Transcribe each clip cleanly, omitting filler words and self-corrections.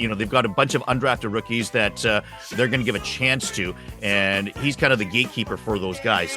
they've got a bunch of undrafted rookies that they're going to give a chance to, and he's kind of the gatekeeper for those guys.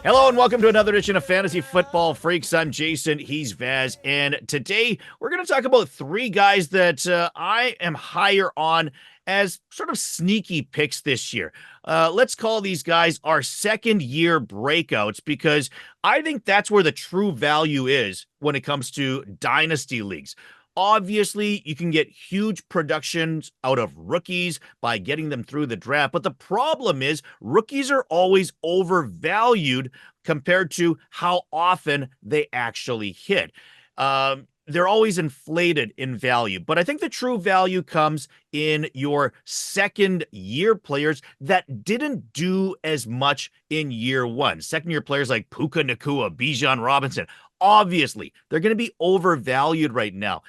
Hello and welcome to another edition of Fantasy Football Freaks. I'm Jason, he's Vaz, and today we're going to talk about three guys that I am higher on as sort of sneaky picks this year. Let's call these guys our second-year breakouts, because I think that's where the true value is when it comes to dynasty leagues. Obviously, you can get huge productions out of rookies by getting them through the draft, but the problem is rookies are always overvalued compared to how often they actually hit. They're always inflated in value, but I think the true value comes in your second-year players that didn't do as much in year one. Second-year players like Puka Nacua, Bijan Robinson, obviously, they're going to be overvalued right now.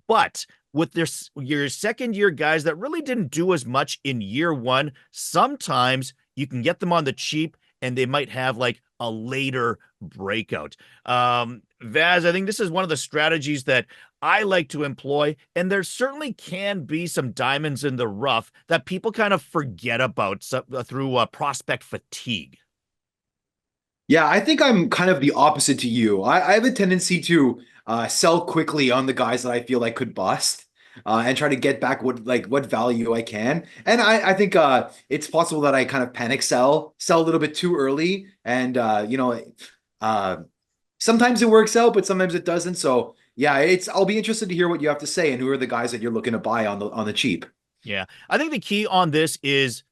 But with your second-year guys that really didn't do as much in year one, sometimes you can get them on the cheap and they might have like a later breakout. Vaz, I think this is one of the strategies that I like to employ, and there certainly can be some diamonds in the rough that people kind of forget about through prospect fatigue. Yeah, I think I'm kind of the opposite to you. I have a tendency to sell quickly on the guys that I feel like could bust, and try to get back what value I can. And I think it's possible that I kind of panic sell a little bit too early, and sometimes it works out, but sometimes it doesn't. So yeah, I'll be interested to hear what you have to say and who are the guys that you're looking to buy on the cheap. Yeah, I think the key on this is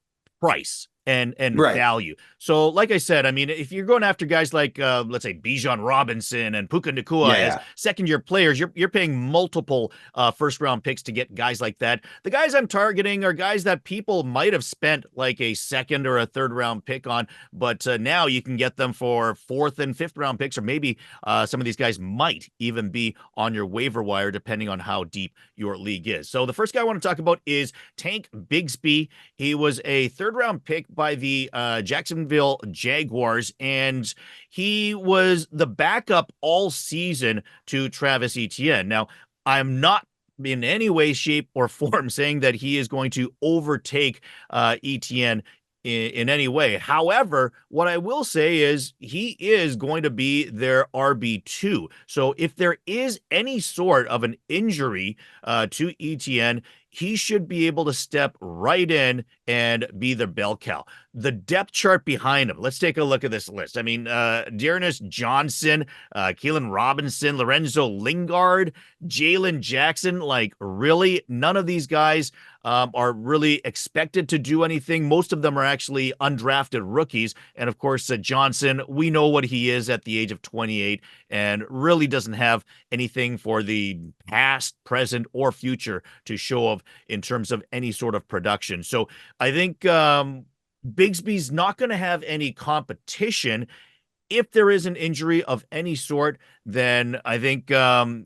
price and Right. value. So like I said, I mean, if you're going after guys like let's say Bijan Robinson and Puka Nacua Yeah, as yeah. second-year players, you're paying multiple first-round picks to get guys like that. The guys I'm targeting are guys that people might have spent like a second or a third-round pick on, but now you can get them for fourth and fifth-round picks, or maybe some of these guys might even be on your waiver wire depending on how deep your league is. So the first guy I want to talk about is Tank Bigsby. He was a third-round pick by the Jacksonville Jaguars, and he was the backup all season to Travis Etienne. Now, I'm not in any way, shape, or form saying that he is going to overtake Etienne in any way. However, what I will say is he is going to be their RB2. So if there is any sort of an injury to Etienne, he should be able to step right in and be the bell cow. The depth chart behind him, let's take a look at this list. I mean, Dearness Johnson, Keelan Robinson, Lorenzo Lingard, Jalen Jackson, like really none of these guys are really expected to do anything. Most of them are actually undrafted rookies. And of course, Johnson, we know what he is at the age of 28 and really doesn't have anything for the past, present, or future to show of in terms of any sort of production. So I think Bigsby's not going to have any competition. If there is an injury of any sort, then I think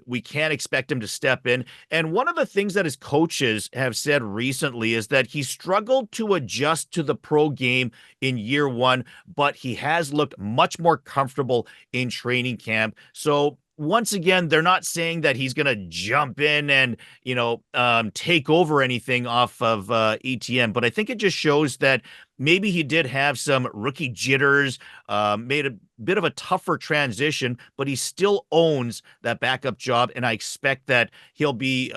we can't expect him to step in. And one of the things that his coaches have said recently is that he struggled to adjust to the pro game in year one, but he has looked much more comfortable in training camp. So once again, they're not saying that he's going to jump in and, take over anything off of ETN, but I think it just shows that maybe he did have some rookie jitters, made a bit of a tougher transition, but he still owns that backup job, and I expect that he'll be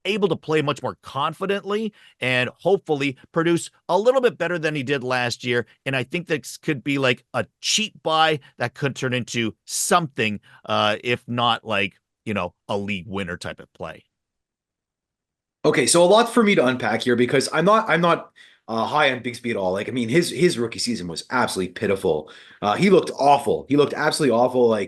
able to play much more confidently and hopefully produce a little bit better than he did last year. And I think this could be like a cheap buy that could turn into something, if not like, a league winner type of play. Okay, so a lot for me to unpack here because I'm not high on Bigsby at all. Like, I mean, his rookie season was absolutely pitiful. He looked awful. He looked absolutely awful. I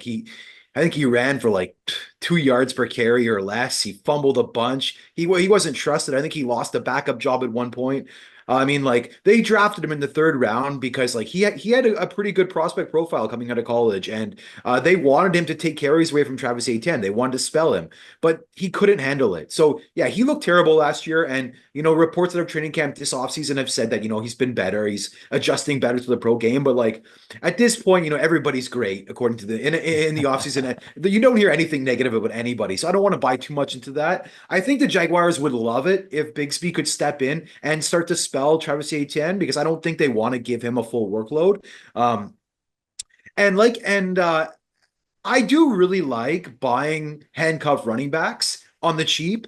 think he ran for like 2 yards per carry or less. He fumbled a bunch. He wasn't trusted. I think he lost a backup job at one point. I mean, like they drafted him in the third round because like he had a pretty good prospect profile coming out of college, and they wanted him to take carries away from Travis Etienne. They wanted to spell him, but he couldn't handle it. So yeah, he looked terrible last year. And reports out of training camp this offseason have said that he's been better. He's adjusting better to the pro game. But like at this point, everybody's great according to in the offseason. You don't hear anything negative about anybody. So I don't want to buy too much into that. I think the Jaguars would love it if Bigsby could step in and start to spell Travis Etienne, because I don't think they want to give him a full workload. Um, and I do really like buying handcuff running backs on the cheap.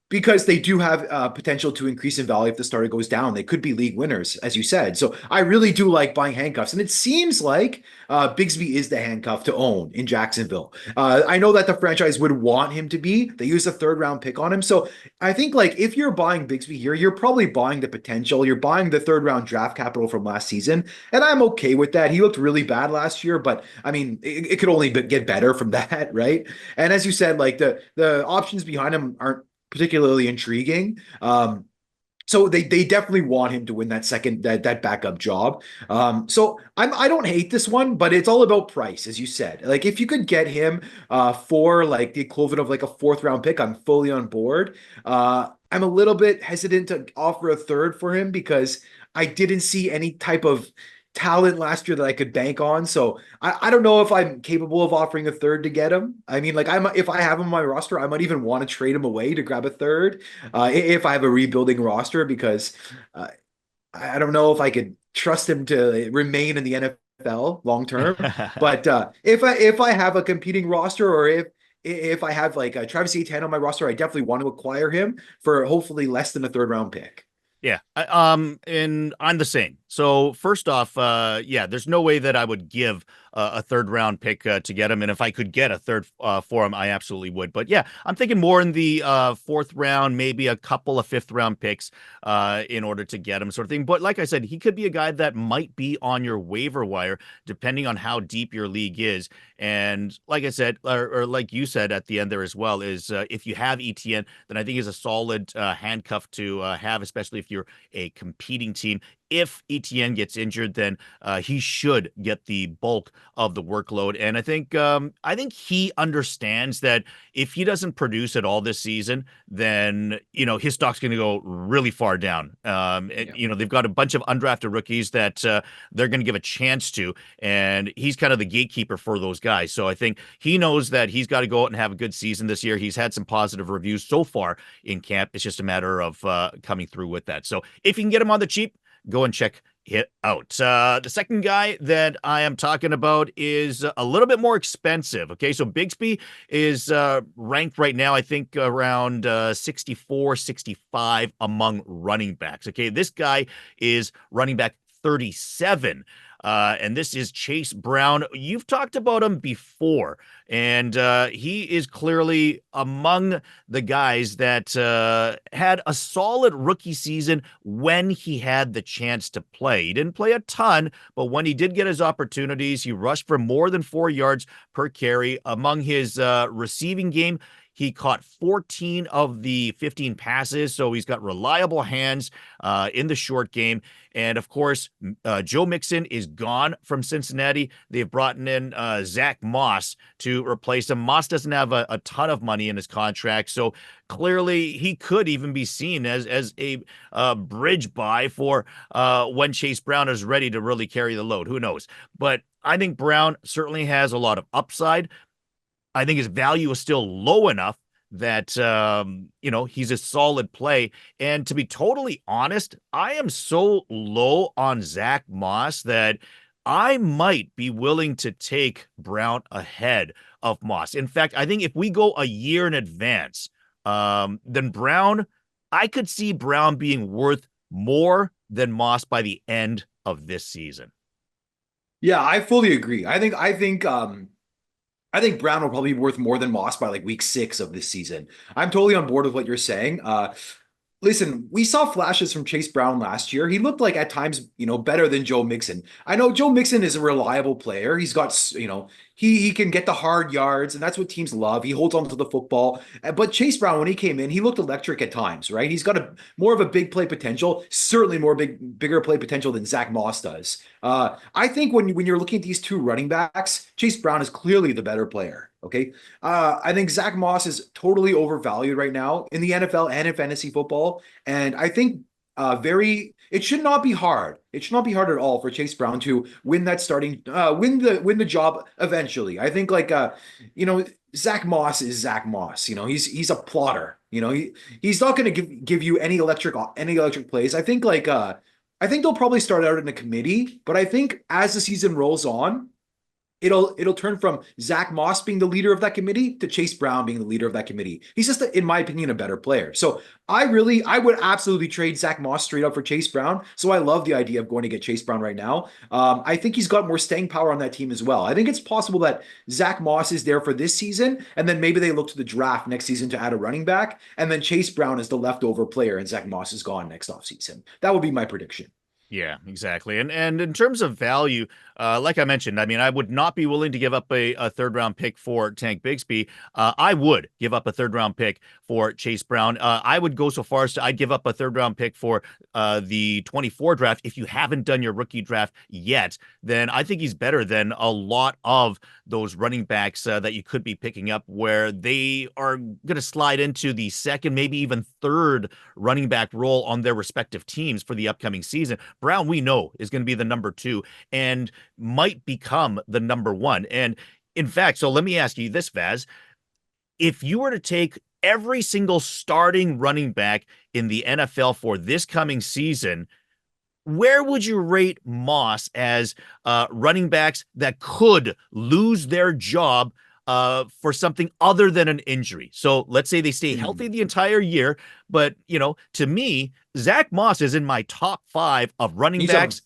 Because they do have potential to increase in value if the starter goes down. They could be league winners, as you said. So I really do like buying handcuffs. And it seems like Bigsby is the handcuff to own in Jacksonville. I know that the franchise would want him to be. They used a third round pick on him. So I think like if you're buying Bigsby here, you're probably buying the potential. You're buying the third round draft capital from last season. And I'm okay with that. He looked really bad last year, but I mean, it could only get better from that, right? And as you said, like the options behind him aren't particularly intriguing. So they definitely want him to win that that backup job. So I don't hate this one, but it's all about price, as you said. Like if you could get him for like the equivalent of like a fourth round pick, I'm fully on board. I'm a little bit hesitant to offer a third for him because I didn't see any type of talent last year that I could bank on. So I don't know if I'm capable of offering a third to get him. I mean, like if I have him on my roster, I might even want to trade him away to grab a third if I have a rebuilding roster, because uh, I don't know if I could trust him to remain in the NFL long term. But if I have a competing roster, or if I have like a Travis Etienne on my roster, I definitely want to acquire him for hopefully less than a third round pick. Yeah, and I'm the same. So first off, yeah, there's no way that I would give a third round pick to get him, and if I could get a third for him, I absolutely would. But yeah, I'm thinking more in the fourth round, maybe a couple of fifth round picks in order to get him, sort of thing. But like I said, he could be a guy that might be on your waiver wire, depending on how deep your league is. And like I said, or like you said at the end there as well, is if you have ETN, then I think he's a solid handcuff to have, especially if you're a competing team. If ETN gets injured, then he should get the bulk of the workload. And I think he understands that if he doesn't produce at all this season, then his stock's going to go really far down. Yeah. They've got a bunch of undrafted rookies that they're going to give a chance to, and he's kind of the gatekeeper for those guys. So I think he knows that he's got to go out and have a good season this year. He's had some positive reviews so far in camp. It's just a matter of coming through with that. So if you can get him on the cheap, go and check it out. The second guy that I am talking about is a little bit more expensive. Okay, so Bigsby is ranked right now, I think, around 64, 65 among running backs. Okay, this guy is running back 37. And this is Chase Brown. You've talked about him before, and he is clearly among the guys that had a solid rookie season when he had the chance to play. He didn't play a ton, but when he did get his opportunities, he rushed for more than 4 yards per carry. Among his receiving game, he caught 14 of the 15 passes, so he's got reliable hands in the short game. And of course, Joe Mixon is gone from Cincinnati. They've brought in Zach Moss to replace him. Moss doesn't have a ton of money in his contract, so clearly he could even be seen as a bridge buy for when Chase Brown is ready to really carry the load. Who knows? But I think Brown certainly has a lot of upside. I think his value is still low enough that he's a solid play. And to be totally honest, I am so low on Zach Moss that I might be willing to take Brown ahead of Moss. In fact, I think if we go a year in advance, then Brown, I could see Brown being worth more than Moss by the end of this season. Yeah, I fully agree. I think Brown will probably be worth more than Moss by like week 6 of this season. I'm totally on board with what you're saying. Listen, we saw flashes from Chase Brown last year. He looked like at times, better than Joe Mixon. I know Joe Mixon is a reliable player. He's got, he can get the hard yards, and that's what teams love. He holds on to the football. But Chase Brown, when he came in, he looked electric at times, right? He's got a more of a big play potential, certainly bigger play potential than Zach Moss does. I think when you're looking at these two running backs, Chase Brown is clearly the better player. Okay. I think Zach Moss is totally overvalued right now in the NFL and in fantasy football. And I think it should not be hard. It should not be hard at all for Chase Brown to win that starting, win the job eventually. I think you know, Zach Moss is Zach Moss. He's a plotter. He's not going to give you any electric plays. I think they'll probably start out in a committee, but I think as the season rolls on, it'll turn from Zach Moss being the leader of that committee to Chase Brown being the leader of that committee. He's just, in my opinion, a better player. So I would absolutely trade Zach Moss straight up for Chase Brown. So I love the idea of going to get Chase Brown right now. I think he's got more staying power on that team as well. I think it's possible that Zach Moss is there for this season, and then maybe they look to the draft next season to add a running back, and then Chase Brown is the leftover player, and Zach Moss is gone next offseason. That would be my prediction. Yeah, exactly. And in terms of value, like I mentioned, I mean, I would not be willing to give up a third round pick for Tank Bigsby. I would give up a third round pick for Chase Brown. I would go so far as to I'd give up a third round pick for the 24 draft. If you haven't done your rookie draft yet, then I think he's better than a lot of those running backs that you could be picking up, where they are going to slide into the second, maybe even third running back role on their respective teams for the upcoming season. Brown, we know, is going to be the number 2 and might become the number 1. And in fact, so let me ask you this, Vaz. If you were to take every single starting running back in the NFL for this coming season, where would you rate Moss as running backs that could lose their job for something other than an injury? So let's say they stay healthy the entire year, but to me, Zach Moss is in my top 5 of running backs,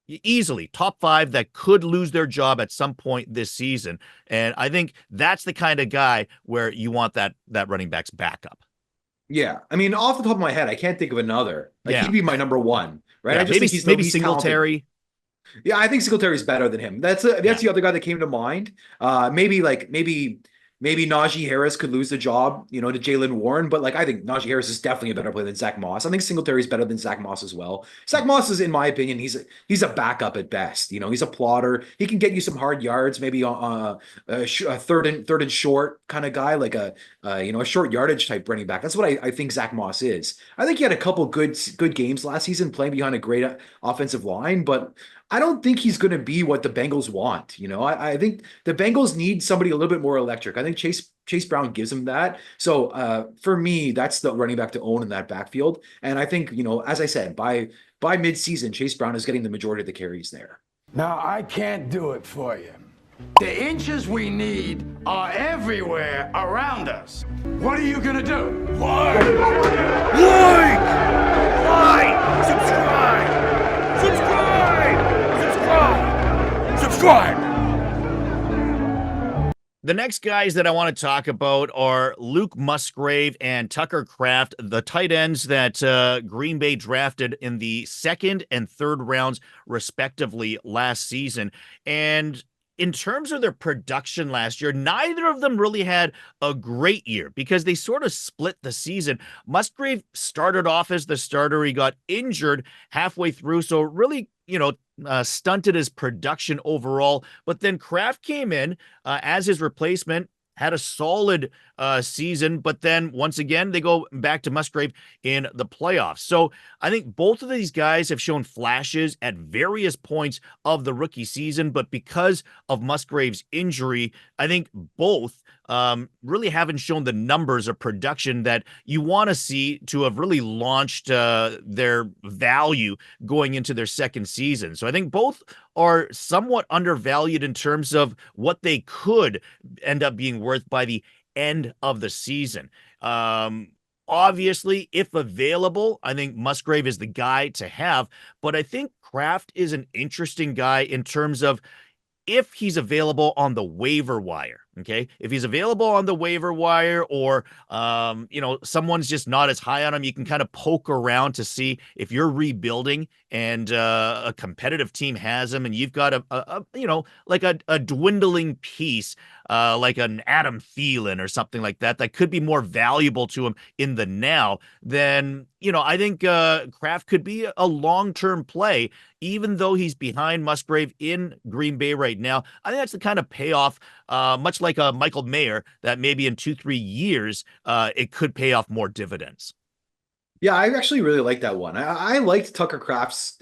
easily top 5 that could lose their job at some point this season. And I think that's the kind of guy where you want that running back's backup. Yeah. I mean, off the top of my head, I can't think of another. He'd be my number 1, right? Yeah, I just think maybe he's Singletary. talented. Yeah, I think Singletary's better than him. That's the other guy that came to mind. Maybe Najee Harris could lose the job, to Jaylen Warren, but I think Najee Harris is definitely a better player than Zach Moss. I think Singletary's better than Zach Moss as well. Zach Moss is, in my opinion, he's a backup at best. He's a plotter. He can get you some hard yards, maybe a third and short kind of guy, a short yardage type running back. That's what I think Zach Moss is. I think he had a couple good games last season playing behind a great offensive line, but I don't think he's going to be what the Bengals want. I think the Bengals need somebody a little bit more electric. I think Chase Brown gives them that. So for me, that's the running back to own in that backfield. And I think, as I said, by midseason, Chase Brown is getting the majority of the carries there. Now, I can't do it for you. The inches we need are everywhere around us. What are you going to do? Like! Subscribe! The next guys that I want to talk about are Luke Musgrave and Tucker Kraft, the tight ends that Green Bay drafted in the second and third rounds, respectively, last season. And in terms of their production last year, neither of them really had a great year because they sort of split the season. Musgrave started off as the starter. He got injured halfway through, so really, stunted his production overall. But then Kraft came in as his replacement, had a solid season, but then once again, they go back to Musgrave in the playoffs. So I think both of these guys have shown flashes at various points of the rookie season, but because of Musgrave's injury, I think both really haven't shown the numbers of production that you want to see to have really launched their value going into their second season. So I think both are somewhat undervalued in terms of what they could end up being worth by the end of the season. Obviously, if available, I think Musgrave is the guy to have, but I think Kraft is an interesting guy in terms of if he's available on the waiver wire. Okay. If he's available on the waiver wire or, someone's just not as high on him, you can kind of poke around to see if you're rebuilding and a competitive team has him and you've got like a dwindling piece, like an Adam Thielen or something like that, that could be more valuable to him in the now, then, I think Kraft could be a long-term play, even though he's behind Musgrave in Green Bay right now. I think that's the kind of payoff, much like a Michael Mayer, that maybe in 2-3 years, it could pay off more dividends. Yeah, I actually really like that one. I liked Tucker Kraft's.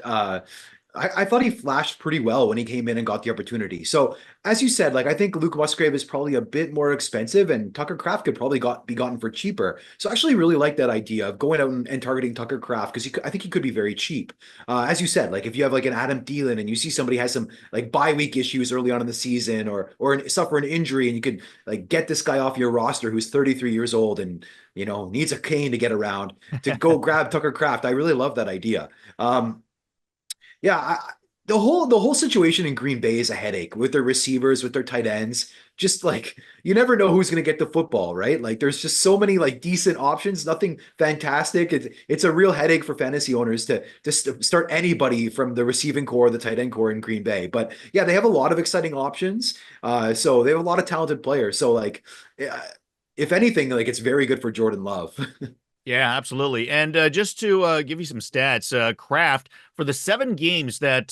I thought he flashed pretty well when he came in and got the opportunity. So, as you said, like I think Luke Musgrave is probably a bit more expensive, and Tucker Kraft could probably be gotten for cheaper. So, I actually really like that idea of going out and targeting Tucker Kraft because I think he could be very cheap. As you said, like if you have like an Adam Thielen and you see somebody has some like bye week issues early on in the season or suffer an injury, and you could like get this guy off your roster who's 33 years old and needs a cane to get around to go grab Tucker Kraft. I really love that idea. Yeah, the whole situation in Green Bay is a headache with their receivers, with their tight ends. Just like you never know who's going to get the football, right? Like there's just so many like decent options, nothing fantastic. It's a real headache for fantasy owners to start anybody from the receiving core, the tight end core in Green Bay. But yeah, they have a lot of exciting options. So they have a lot of talented players. So like, if anything, like it's very good for Jordan Love. Yeah, absolutely. And just to give you some stats, Kraft, for the 7 games that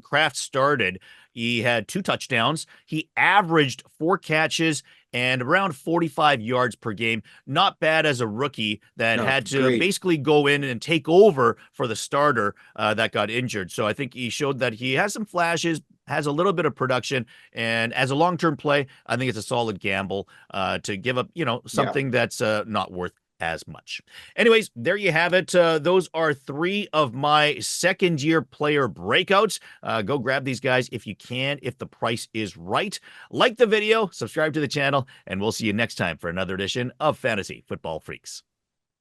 Kraft started, he had 2 touchdowns. He averaged 4 catches and around 45 yards per game. Not bad as a rookie that No, had to great. basically go in and take over for the starter that got injured. So I think he showed that he has some flashes, has a little bit of production, and as a long-term play, I think it's a solid gamble to give up, something that's not worth as much. Anyways, there you have it. Those are 3 of my second-year player breakouts. Go grab these guys if you can, if the price is right. Like the video, subscribe to the channel, and we'll see you next time for another edition of Fantasy Football Freaks.